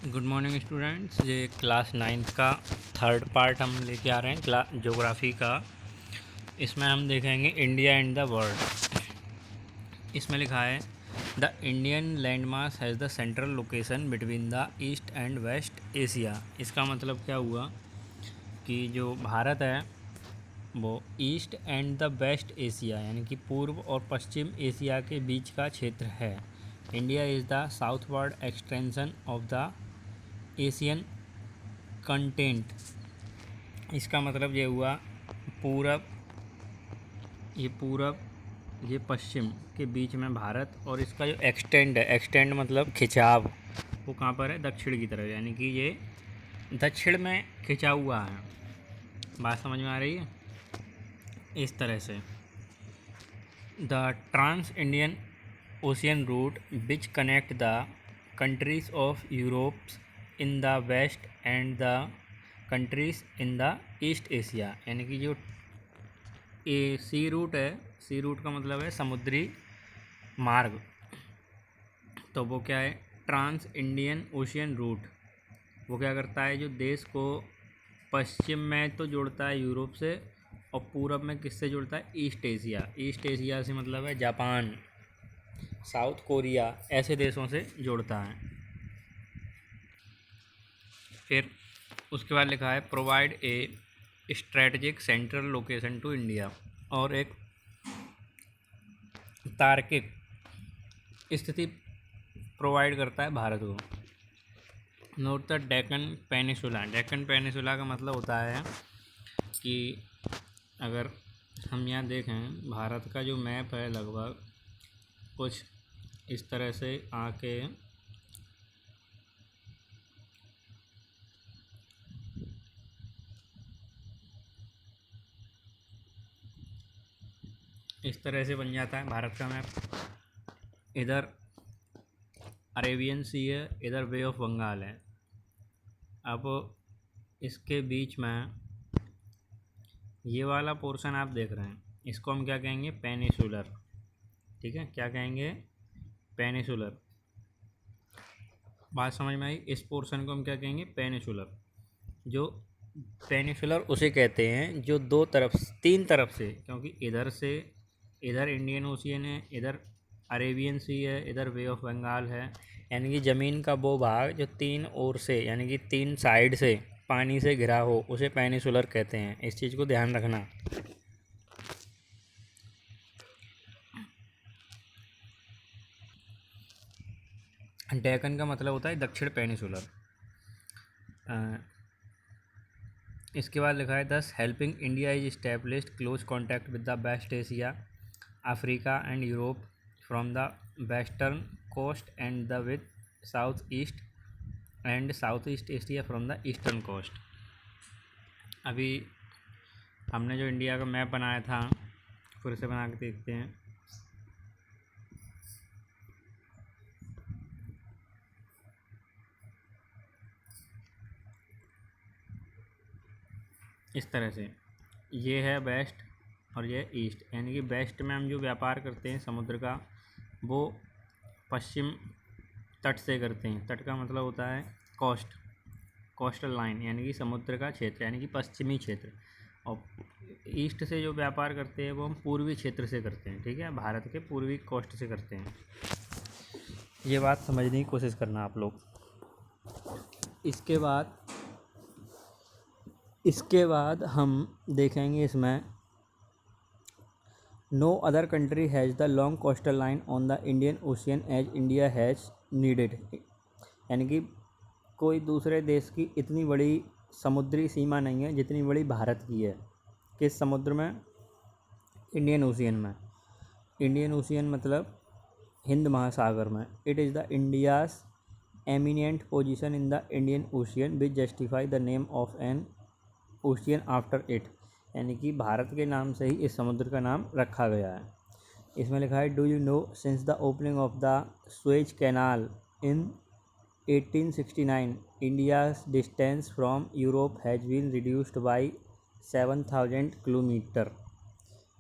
Good morning students. ये class 9th का third part हम लेके आ रहे हैं ज्योग्राफी का। इसमें हम देखेंगे इंडिया एंड द वर्ल्ड। इसमें लिखा है the Indian land mass has the central location between the east and west Asia. इसका मतलब क्या हुआ कि जो भारत है वो east and the west Asia यानी कि पूर्व और पश्चिम एशिया के बीच का क्षेत्र है। India is the southward extension of the Asian content. इसका मतलब ये हुआ पूरब ये पश्चिम के बीच में भारत, और इसका जो एक्सटेंड है, एक्सटेंड मतलब खिंचाव, वो कहाँ पर है? दक्षिण की तरफ, यानी कि ये दक्षिण में खिंचा हुआ है। बात समझ में आ रही है? इस तरह से the trans Indian ocean route which connect the countries of Europe in the west and the countries in the east Asia. यानी कि जो सी रूट है, सी रूट का मतलब है समुद्री मार्ग, तो वो क्या है? Trans Indian ocean route. वो क्या करता है? जो देश को पश्चिम में तो जोड़ता है यूरोप से, और पूरब में किससे जोड़ता है? East Asia. ईस्ट एशिया से मतलब है जापान, साउथ कोरिया, ऐसे देशों से जोड़ता है। फिर उसके बाद लिखा है provide a strategic central location to India, और एक तार्किक स्थिति प्रोवाइड करता है भारत को। Note the Deccan peninsula. Deccan peninsula का मतलब होता है कि अगर हम यहाँ देखें, भारत का जो मैप है लगभग कुछ इस तरह से आके इस तरह से बन जाता है भारत का मैप। इधर अरेबियन सी है, इधर बे ऑफ बंगाल है। अब इसके बीच में ये वाला पोर्शन आप देख रहे हैं, इसको हम क्या कहेंगे? पेनिसुलर। ठीक है, क्या कहेंगे? पेनिसुलर। बात समझ में आई? इस पोर्शन को हम क्या कहेंगे? पेनिसुलर। जो पेनिसुलर उसे कहते हैं जो दो तरफ, तीन तरफ से, क्योंकि इधर इंडियन ओशियन है, इधर अरेबियन सी है, इधर बे ऑफ बंगाल है, यानी कि ज़मीन का वो भाग जो तीन ओर से, यानी कि तीन साइड से पानी से घिरा हो, उसे पेनिसुलर कहते हैं। इस चीज़ को ध्यान रखना। डेक्कन का मतलब होता है दक्षिण पेनिसुलर। इसके बाद लिखा है this helping India is established close contact with the west Asia, Africa and Europe from the western coast and the with south east Asia from the eastern coast. अभी हमने जो इंडिया का मैप बनाया था, फिर से बना के देखते हैं। इस तरह से ये है वेस्ट और ये ईस्ट, यानी कि वेस्ट में हम जो व्यापार करते हैं समुद्र का, वो पश्चिम तट से करते हैं। तट का मतलब होता है कोस्टल लाइन, यानी कि समुद्र का क्षेत्र, यानी कि पश्चिमी क्षेत्र। और ईस्ट से जो व्यापार करते हैं वो हम पूर्वी क्षेत्र से करते हैं। ठीक है, भारत के पूर्वी कोस्ट से करते हैं। ये बात समझने की कोशिश करना आप लोग। इसके बाद हम देखेंगे इसमें no other country has the long coastal line on the Indian ocean as India has needed. यानी कि कोई दूसरे देश की इतनी बड़ी समुद्री सीमा नहीं है जितनी बड़ी भारत की है। किस समुद्र में? इंडियन ओशियन में। इंडियन ओशियन मतलब हिंद महासागर में। It is the India's eminent position in the Indian ocean which justify the name of N ocean after it. यानी कि भारत के नाम से ही इस समुद्र का नाम रखा गया है। इसमें लिखा है do you know since the opening of the Suez canal in 1869 India's distance from Europe has been reduced by 7000 kilometre.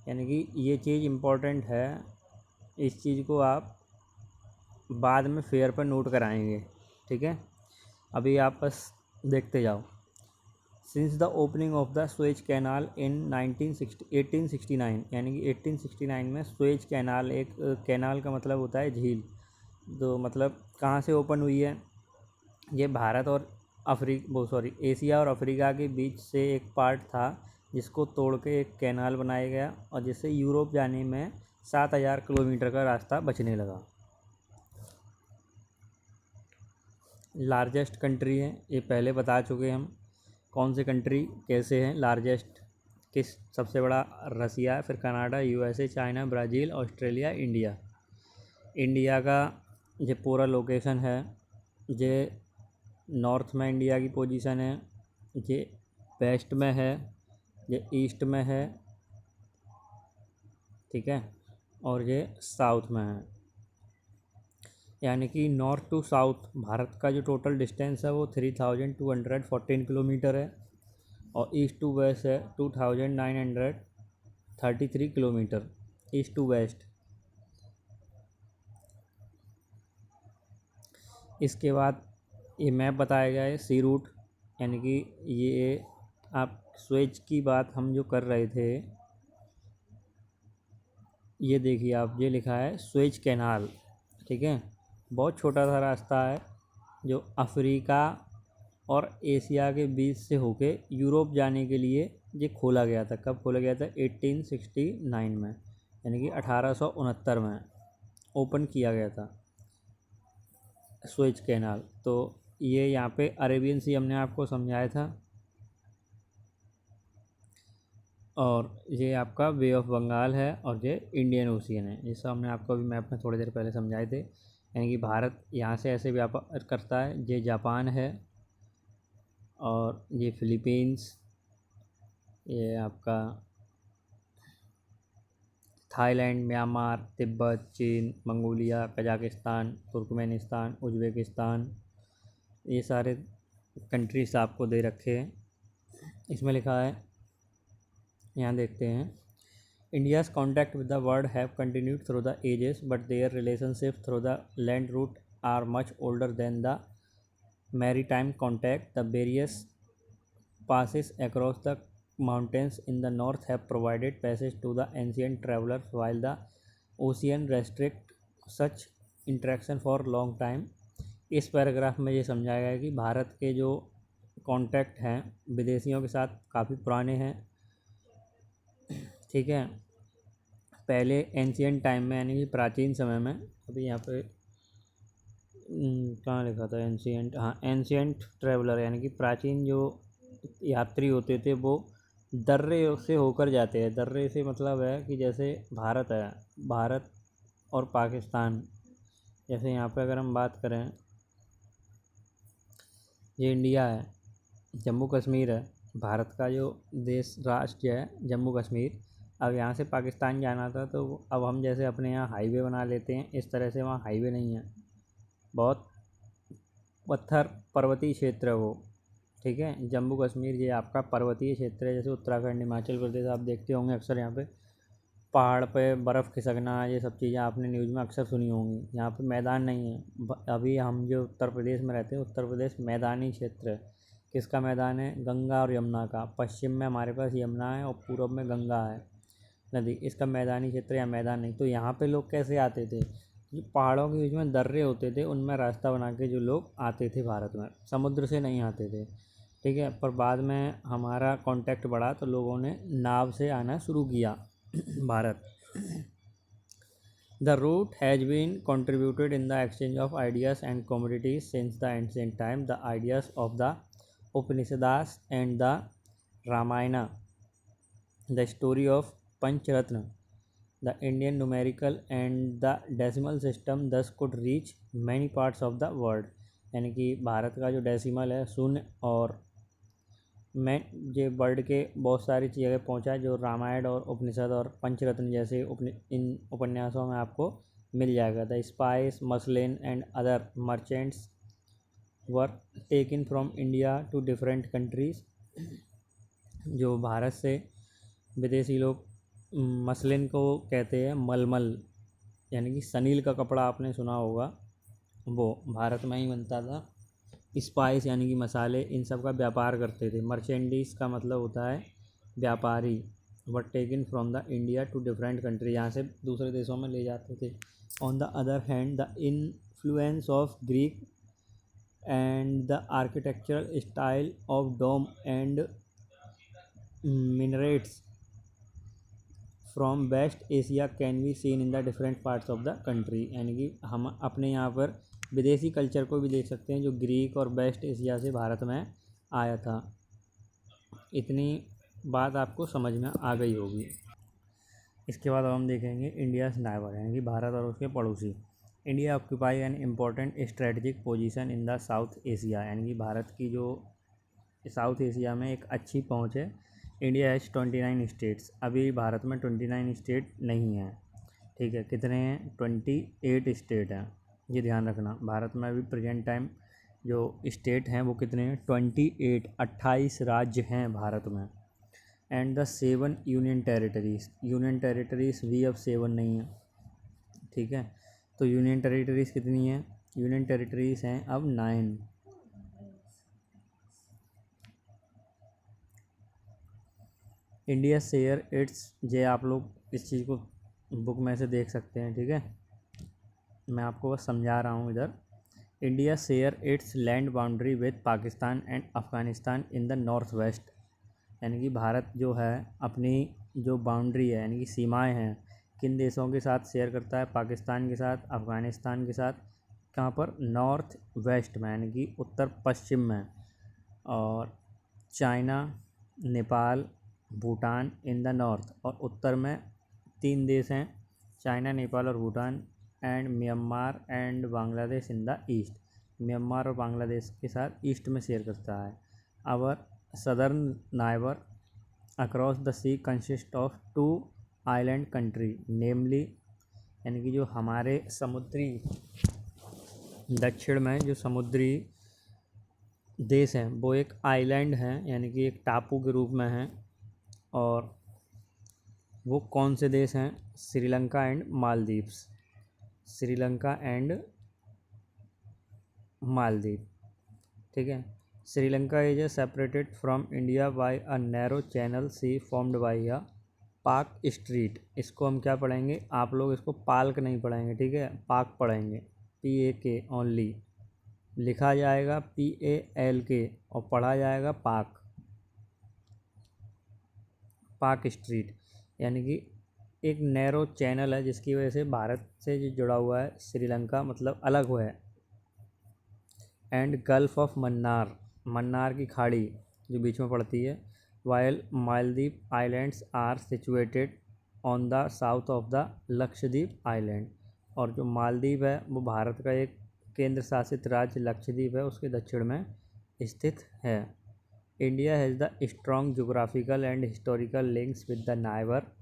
यानी कि ये चीज़ इम्पोर्टेंट है, इस चीज़ को आप बाद में फेयर पर नोट कराएंगे। ठीक है, अभी आप बस देखते जाओ। Since the opening of the Suez canal in 1869, यानी कि 1869 में सुएज कैनाल, एक कैनाल का मतलब होता है झील, तो मतलब कहाँ से ओपन हुई है, ये भारत और एशिया और अफ्रीका के बीच से एक पार्ट था जिसको तोड़ के एक कैनाल बनाया गया और जिससे यूरोप जाने में 7,000 किलोमीटर का रास्ता बचने लगा। लार्जेस्ट कंट्री है, ये पहले बता चुके हम कौन से कंट्री कैसे हैं लार्जेस्ट, किस सबसे बड़ा रसिया, फिर Canada, USA, China, Brazil, Australia, India. India का ये पूरा लोकेशन है, ये नॉर्थ में इंडिया की पोजीशन है, ये वेस्ट में है, ये ईस्ट में है, ठीक है, और ये साउथ में है। यानी कि नॉर्थ टू साउथ भारत का जो टोटल डिस्टेंस है वो 3,214 किलोमीटर है और ईस्ट टू वेस्ट है 2,933 किलोमीटर, ईस्ट टू वेस्ट। इसके बाद ये मैप बताया गया है सी रूट, यानी कि ये आप स्वेज की बात हम जो कर रहे थे, ये देखिए आप, ये लिखा है स्वेज कैनाल, ठीक है, बहुत छोटा सा रास्ता है जो अफ्रीका और एशिया के बीच से होके यूरोप जाने के लिए ये खोला गया था। कब खोला गया था? 1869 में, यानी कि 1869 में ओपन किया गया था स्वेज कैनाल। तो ये यहाँ पे अरेबियन सी हमने आपको समझाया था, और ये आपका बे ऑफ बंगाल है और ये इंडियन ओशियन है। ये सब हमने आपको अभी मैप में थोड़ी देर पहले समझाए थे। यानी कि भारत यहाँ से ऐसे व्यापार करता है, ये जापान है और ये फिलीपींस, ये आपका थाईलैंड, म्यांमार, तिब्बत, चीन, मंगोलिया, कजाकिस्तान, तुर्कमेनिस्तान, उज़्बेकिस्तान, ये सारे कंट्रीज आपको दे रखे हैं। इसमें लिखा है, यहाँ देखते हैं, India's contact with the world have continued through the ages but their relationship through the land route are much older than the maritime contact. The various passes across the mountains in the north have provided passage to the ancient travelers while the ocean restrict such interaction for long time। इस paragraph में ये समझाया गया है कि भारत के जो contact हैं विदेशियों के साथ काफ़ी पुराने हैं, ठीक है, पहले एंशियंट टाइम में, यानी कि प्राचीन समय में। अभी यहाँ पे कहाँ लिखा था एंशियंट, हाँ, एंशियंट ट्रैवलर, यानी कि प्राचीन जो यात्री होते थे वो दर्रे से होकर जाते हैं। दर्रे से मतलब है कि जैसे भारत है, भारत और पाकिस्तान, जैसे यहाँ पे अगर हम बात करें, ये इंडिया है, जम्मू कश्मीर है, भारत का जो देश राष्ट्र है जम्मू कश्मीर। अब यहाँ से पाकिस्तान जाना था तो अब हम जैसे अपने यहाँ हाईवे बना लेते हैं, इस तरह से वहाँ हाईवे नहीं है, बहुत पत्थर पर्वतीय क्षेत्र है वो, ठीक है। जम्मू कश्मीर ये आपका पर्वतीय क्षेत्र है, जैसे उत्तराखंड, हिमाचल प्रदेश आप देखते होंगे अक्सर, यहाँ पे पहाड़ पे बर्फ़ खिसकना, ये सब चीज़ें आपने न्यूज़ में अक्सर सुनी होंगी। यहाँ पे मैदान नहीं है। अभी हम जो उत्तर प्रदेश में रहते हैं, उत्तर प्रदेश मैदानी क्षेत्र है। किसका मैदान है? गंगा और यमुना का। पश्चिम में हमारे पास यमुना है और पूर्व में गंगा है नदी, इसका मैदानी क्षेत्र या मैदान नहीं। तो यहाँ पे लोग कैसे आते थे? जो पहाड़ों के बीच में दर्रे होते थे, उनमें रास्ता बना के जो लोग आते थे भारत में, समुद्र से नहीं आते थे, ठीक है। पर बाद में हमारा कांटेक्ट बढ़ा तो लोगों ने नाव से आना शुरू किया Bharat. The route has been contributed in the exchange of ideas and commodities since the ancient time. The ideas of the Upanishads and the Ramayana, the story of Panchratna, the Indian numerical and the decimal system thus could reach many parts of the world। यानी कि भारत का जो decimal है शून्य और मैं ये world के बहुत सारी जगह पहुंचा है, जो रामायण और उपनिषद और पंचरत्न जैसे इन उपन्यासों में आपको मिल जाएगा। The spice, muslin and other merchants were taken from India to different countries. जो भारत से विदेशी लोग, मसलिन को कहते हैं मलमल, यानी कि सनील का कपड़ा आपने सुना होगा, वो भारत में ही बनता था। स्पाइस यानी कि मसाले, इन सब का व्यापार करते थे। मर्चेंडीज का मतलब होता है व्यापारी। Were taken from the India to different country, यहाँ से दूसरे देशों में ले जाते थे। On the other hand the influence of Greek and the architectural style of dome and minarets from west Asia can be seen in the different parts of the country. यानी कि हम अपने यहाँ पर विदेशी कल्चर को भी देख सकते हैं जो ग्रीक और वेस्ट एशिया से भारत में आया था। इतनी बात आपको समझ में आ गई होगी। इसके बाद अब हम देखेंगे इंडियाज़ नाइबर, यानी कि भारत और उसके पड़ोसी। India occupy an important strategic position in the south Asia, यानी कि भारत की जो साउथ एशिया में एक अच्छी पहुंच है। इंडिया हैज़ 29 स्टेट्स, अभी भारत में 29 स्टेट नहीं हैं, ठीक है। कितने हैं? 28 स्टेट हैं, ये ध्यान रखना। भारत में अभी प्रेजेंट टाइम जो स्टेट हैं वो कितने हैं? 28 राज्य हैं भारत में। एंड द 7 यूनियन टेरिटरीज़ भी अब 7 नहीं है, ठीक है। तो यूनियन टेरिटरीज़ कितनी हैं? यूनियन टेरिटरीज़ हैं अब 9। इंडिया शेयर इट्स, जे आप लोग इस चीज़ को बुक में से देख सकते हैं, ठीक है। मैं आपको बस समझा रहा हूँ इधर। India share its land boundary with Pakistan and Afghanistan in the north west, यानी कि भारत जो है अपनी जो बाउंड्री है यानी कि सीमाएं हैं किन देशों के साथ शेयर करता है? पाकिस्तान के साथ, अफ़गानिस्तान के साथ। कहाँ पर? नॉर्थ वेस्ट में, यानी कि उत्तर पश्चिम में। और China, Nepal, Bhutan in the north, और उत्तर में 3 देश हैं, चाइना, नेपाल और Bhutan. And Myanmar and Bangladesh in the east, Myanmar और बांग्लादेश के साथ ईस्ट में शेयर करता है। Our southern neighbour across the sea consist of 2 island country namely, यानी कि जो हमारे समुद्री दक्षिण में जो समुद्री देश हैं वो एक आइलैंड हैं, यानी कि एक टापू के रूप में हैं। और वो कौन से देश हैं? श्रीलंका एंड मालदीव्स, श्रीलंका एंड मालदीव, ठीक है। Sri Lanka is a separated from India by a narrow channel sea formed by a Palk strait. इसको हम क्या पढ़ेंगे? आप लोग इसको पाल्क नहीं पढ़ेंगे, ठीक है, पाक पढ़ेंगे, PAK ओनली। लिखा जाएगा PALK और पढ़ा जाएगा पाक, पाक स्ट्रीट। यानी कि एक नैरो चैनल है जिसकी वजह से भारत से जो जुड़ा हुआ है श्रीलंका, मतलब अलग हुआ है। And gulf of Mannar, Mannar की खाड़ी जो बीच में पड़ती है। While Maldives islands are situated on the south of the Lakshadweep island, और जो मालदीव है वो भारत का एक केंद्र शासित राज्य लक्षद्वीप है, उसके दक्षिण में स्थित है। India has the strong geographical and historical links with the neighbour.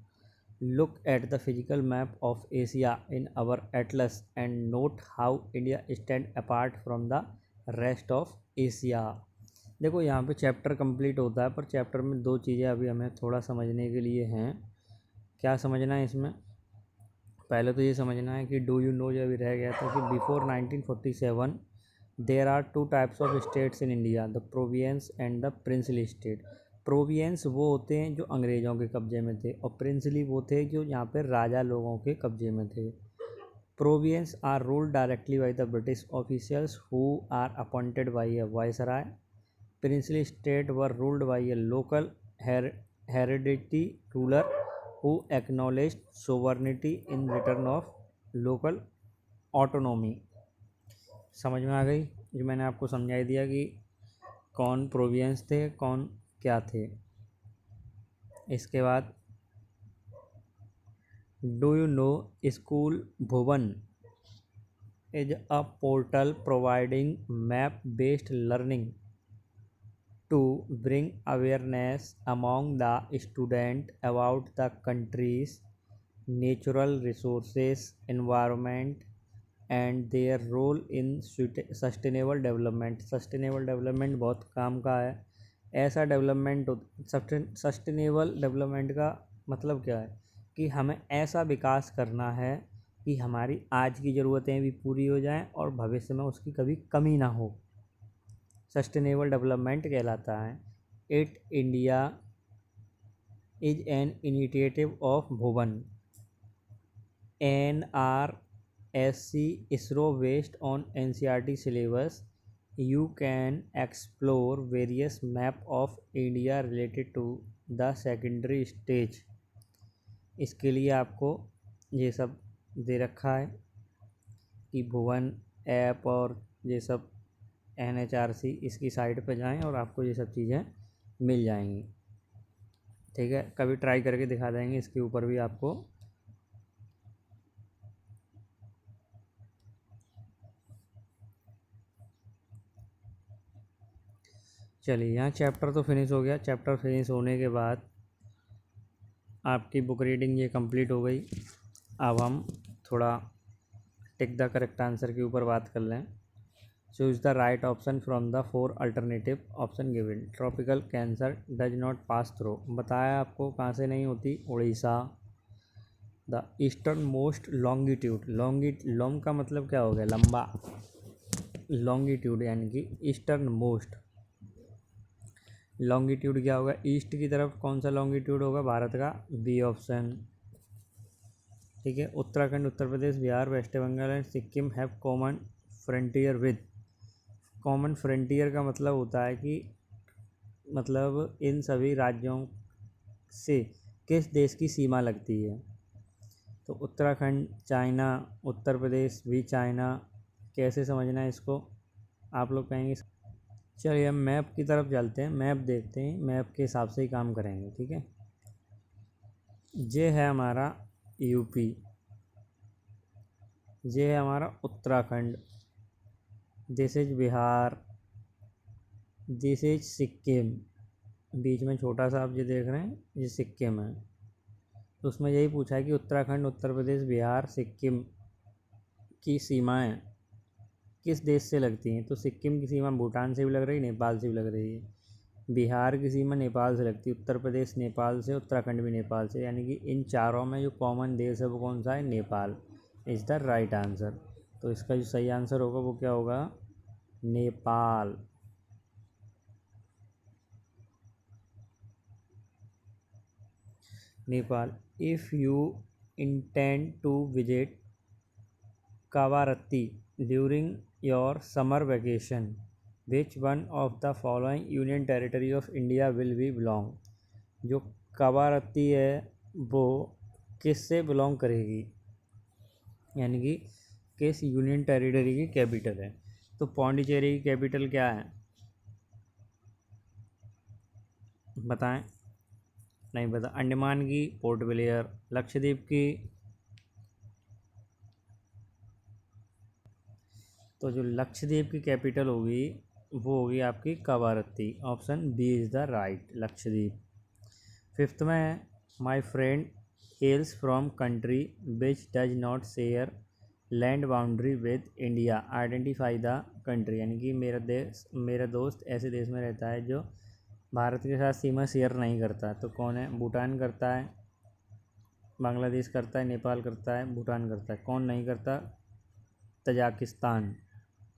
Look at the physical map of Asia in our atlas and note how India stand apart from the rest of Asia। देखो यहाँ पे chapter complete होता है, पर chapter में 2 चीज़ें अभी हमें थोड़ा समझने के लिए हैं। क्या समझना है इसमें? पहले तो ये समझना है कि डू यू नो, जो अभी रह गया था, कि before 1947 there are 2 types of states in India, the province and the princely state. Province वो होते हैं जो अंग्रेज़ों के कब्ज़े में थे, और प्रिंसली वो थे जो यहाँ पर राजा लोगों के कब्ज़े में थे। Province are ruled directly by the British officials who are appointed by a viceroy. Princely state were ruled by a local heredity ruler who acknowledged sovereignty in return of local autonomy। समझ में आ गई? जो मैंने आपको समझा दिया कि कौन प्रोविंस थे, कौन क्या थे। इसके बाद do you no school Bhuvan is a portal providing map based learning to bring awareness among the student about the country's natural resources, environment and their role in sustainable development। Sustainable development बहुत काम का है। ऐसा development, sustainable development का मतलब क्या है? कि हमें ऐसा विकास करना है कि हमारी आज की ज़रूरतें भी पूरी हो जाएं और भविष्य में उसकी कभी कमी ना हो। सस्टेनेबल डेवलपमेंट कहलाता है। It India is an initiative of Bhuvan NRSC ISRO based on NCERT syllabus. You can explore various map of India related to the secondary stage. इसके लिए आपको ये सब दे रखा है कि भुवन ऐप और ये सब NHRC इसकी साइट पे जाएं और आपको ये सब चीज़ें मिल जाएंगी। ठीक है, कभी ट्राई करके दिखा देंगे इसके ऊपर भी आपको। चलिए, यहाँ चैप्टर तो फिनिश हो गया। चैप्टर फिनिश होने के बाद आपकी बुक रीडिंग ये कंप्लीट हो गई। अब हम थोड़ा टिक द करेक्ट आंसर के ऊपर बात कर लें। Choose the right option from the 4 alternative option given. Tropical cancer does not pass through, बताया आपको कहाँ से नहीं होती, Orissa. The eastern most longitude, long का मतलब क्या हो गया, लंबा, लॉन्गिट्यूड यानी कि ईस्टर्न मोस्ट। लॉन्गिट्यूड क्या होगा, ईस्ट की तरफ कौन सा लॉन्गिट्यूड होगा भारत का, बी ऑप्शन। ठीक है, Uttarakhand, Uttar Pradesh, Bihar, west Bengal and Sikkim have common frontier with. Common frontier का मतलब होता है कि मतलब इन सभी राज्यों से किस देश की सीमा लगती है। तो उत्तराखंड चाइना, उत्तर प्रदेश भी चाइना। कैसे समझना है इसको, आप लोग कहेंगे। चलिए हम मैप की तरफ चलते हैं, मैप देखते हैं, मैप के हिसाब से ही काम करेंगे। ठीक है, ये है हमारा यूपी, ये है हमारा Uttarakhand, this is Bihar, this is Sikkim, बीच में छोटा सा आप ये देख रहे हैं ये सिक्किम है। तो उसमें यही पूछा है कि उत्तराखंड, उत्तर प्रदेश, बिहार, सिक्किम की सीमाएं किस देश से लगती हैं। तो सिक्किम की सीमा भूटान से भी लग रही है, नेपाल से भी लग रही है। बिहार की सीमा नेपाल से लगती है, उत्तर प्रदेश नेपाल से, उत्तराखंड भी नेपाल से। यानी कि इन चारों में जो कॉमन देश है वो कौन सा है, Nepal is the right answer. तो इसका जो सही आंसर होगा वो क्या होगा, Nepal. Nepal. If you intend to visit Kavaratti during your summer vacation, which one of the following union territory of India will be belong. जो कावारत्ती है वो किस से बिलोंग करेगी, यानी कि किस यूनियन टेरिटरी की कैपिटल है। तो पौंडीचेरी की कैपिटल क्या है, बताएं, नहीं पता। अंडमान की पोर्ट ब्लेयर, लक्षद्वीप की, तो जो लक्षद्वीप की कैपिटल होगी वो होगी आपकी Kavaratti. Option B is the right, Lakshadweep. Fifth में है, my friend hails from country which does not share land boundary with India, identify the country. यानी कि मेरा दोस्त ऐसे देश में रहता है जो भारत के साथ सीमा शेयर नहीं करता। तो कौन है, भूटान करता है, बांग्लादेश करता है, नेपाल करता है, भूटान करता है। कौन नहीं करता, तजाकिस्तान।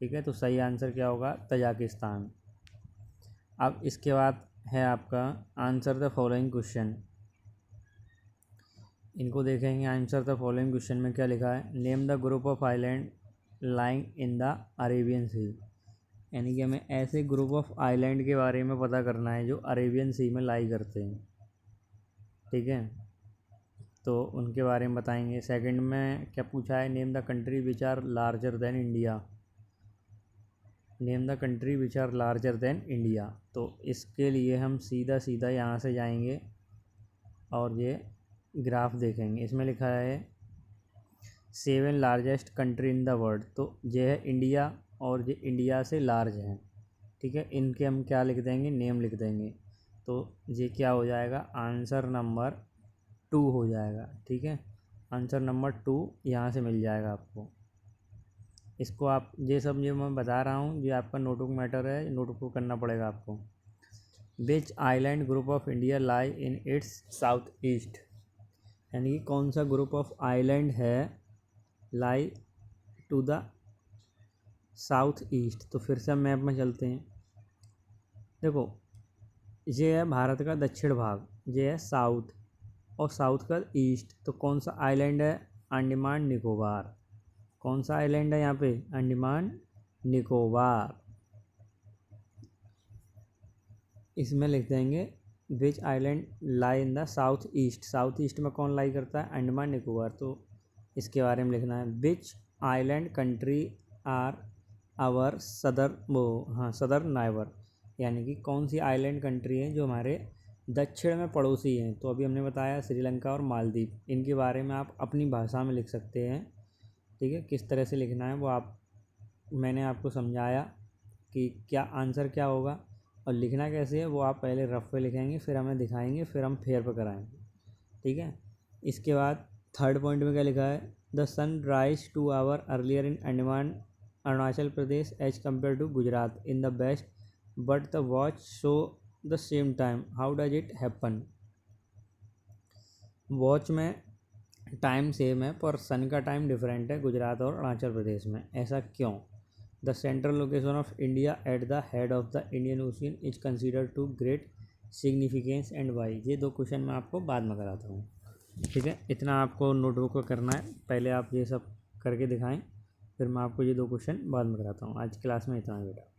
ठीक है, तो सही आंसर क्या होगा, तजाकिस्तान। अब इसके बाद है आपका आंसर द फॉलोइंग क्वेश्चन। इनको देखेंगे, आंसर द फॉलोइंग क्वेश्चन में क्या लिखा है, name the group of island lying in the Arabian sea. यानी कि हमें ऐसे ग्रुप ऑफ आइलैंड के बारे में पता करना है जो अरेबियन सी में लाई करते हैं। ठीक है, तो उनके बारे में बताएंगे। सेकंड में क्या पूछा है, name the country which are larger than India. Name the country which are larger than India. तो इसके लिए हम सीधा सीधा यहाँ से जाएंगे और ये ग्राफ देखेंगे। इसमें लिखा है 7 largest country in the world. तो ये है इंडिया और ये इंडिया से लार्ज हैं। ठीक है, इनके हम क्या लिख देंगे, नेम लिख देंगे। तो ये क्या हो जाएगा, आंसर नंबर 2 हो जाएगा। ठीक है, आंसर नंबर 2 यहाँ से मिल जाएगा आपको। इसको आप ये सब जो मैं बता रहा हूँ ये आपका नोटबुक मैटर है, नोटबुक करना पड़ेगा आपको। Which island group of India lie in its south east. यानी कि कौन सा ग्रुप ऑफ आइलैंड है lie to the south east. तो फिर से हम मैप में चलते हैं। देखो, ये है भारत का दक्षिण भाग, ये है साउथ, और साउथ का ईस्ट। तो कौन सा आइलैंड है? अंडमान निकोबार। कौन सा आइलैंड है यहाँ पे? अंडमान निकोबार। इसमें लिख देंगे which island lie in the south east. South east में कौन लाई करता है? अंडमान निकोबार। तो इसके बारे में लिखना है विच आइलैंड कंट्री आर आवर सदर नाइबर, यानी कि कौन सी आइलैंड कंट्री है जो हमारे दक्षिण में पड़ोसी हैं। तो अभी हमने बताया श्रीलंका और मालदीव। इनके बारे में आप अपनी भाषा में लिख सकते हैं, ठीक है। किस तरह से लिखना है वो मैंने आपको समझाया कि क्या आंसर क्या होगा और लिखना कैसे है, वो आप पहले रफ पे लिखेंगे, फिर हमें दिखाएंगे, फिर हम फेयर पे कराएंगे, ठीक है। इसके बाद थर्ड पॉइंट में क्या लिखा है? The sun rise 2 hour earlier in Andaman Arunachal Pradesh as compare to Gujarat in the west, but the watch show the same time, how does it happen. Watch में टाइम सेम है पर सन का टाइम डिफरेंट है गुजरात और अरुणाचल प्रदेश में, ऐसा क्यों? The central location of India at the head of the Indian ocean is considered to great significance and why. ये 2 क्वेश्चन मैं आपको बाद में कराता हूँ, ठीक है। इतना आपको नोटबुक को करना है, पहले आप ये सब करके दिखाएं, फिर मैं आपको ये 2 क्वेश्चन बाद में कराता हूँ। आज क्लास में इतना ही बेटा।